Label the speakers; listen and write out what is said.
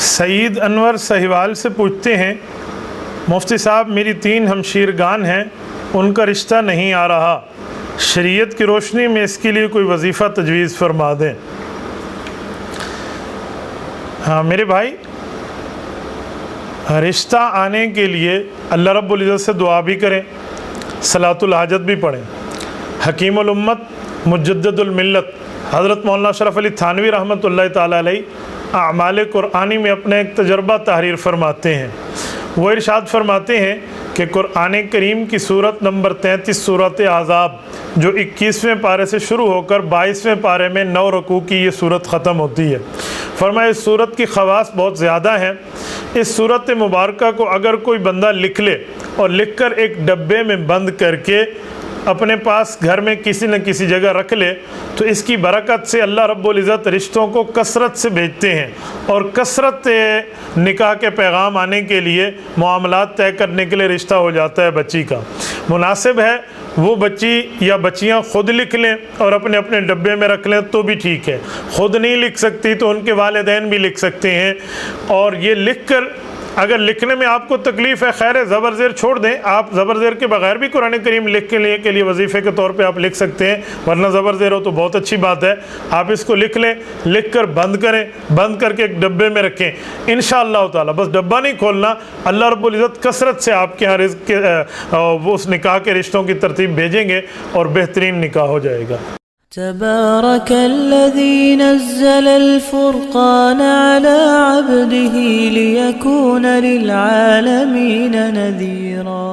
Speaker 1: سعید انور سہیوال سے پوچھتے ہیں، مفتی صاحب میری 3 ہمشیرگان ہیں، ان کا رشتہ نہیں آ رہا، شریعت کی روشنی میں اس کے لیے کوئی وظیفہ تجویز فرما دیں۔ ہاں میرے بھائی، رشتہ آنے کے لیے اللہ رب العزت سے دعا بھی کریں، صلاۃ الحاجت بھی پڑھیں۔ حکیم الامت مجدد الملت حضرت مولانا اشرف علی تھانوی رحمۃ اللہ تعالیٰ علیہ اعمال قرآنی میں اپنا ایک تجربہ تحریر فرماتے ہیں۔ وہ ارشاد فرماتے ہیں کہ قرآن کریم کی سورت نمبر 33 سورت احزاب جو 21ویں پارے سے شروع ہو کر 22ویں پارے میں 9 رکوع کی یہ سورت ختم ہوتی ہے۔ فرمایا اس سورت کی خواص بہت زیادہ ہیں۔ اس سورت مبارکہ کو اگر کوئی بندہ لکھ لے اور لکھ کر ایک ڈبے میں بند کر کے اپنے پاس گھر میں کسی نہ کسی جگہ رکھ لے تو اس کی برکت سے اللہ رب العزت رشتوں کو کثرت سے بھیجتے ہیں، اور کثرت نکاح کے پیغام آنے کے لیے، معاملات طے کرنے کے لیے رشتہ ہو جاتا ہے بچی کا۔ مناسب ہے وہ بچی یا بچیاں خود لکھ لیں اور اپنے اپنے ڈبے میں رکھ لیں تو بھی ٹھیک ہے۔ خود نہیں لکھ سکتی تو ان کے والدین بھی لکھ سکتے ہیں، اور یہ لکھ کر اگر لکھنے میں آپ کو تکلیف ہے خیر ہے، زبر زیر چھوڑ دیں، آپ زبر زیر کے بغیر بھی قرآن کریم لکھ کے لیے وظیفے کے طور پہ آپ لکھ سکتے ہیں، ورنہ زبر زیر ہو تو بہت اچھی بات ہے۔ آپ اس کو لکھ لیں، لکھ کر بند کریں، بند کر کے ایک ڈبے میں رکھیں انشاءاللہ تعالی۔ بس ڈبہ نہیں کھولنا، اللہ رب العزت کثرت سے آپ کے یہاں رزق کے وہ اس نکاح کے رشتوں کی ترتیب بھیجیں گے اور بہترین نکاح ہو جائے گا۔
Speaker 2: تبارك الذي نزل الفرقان على عبده ليكون للعالمين نذيرا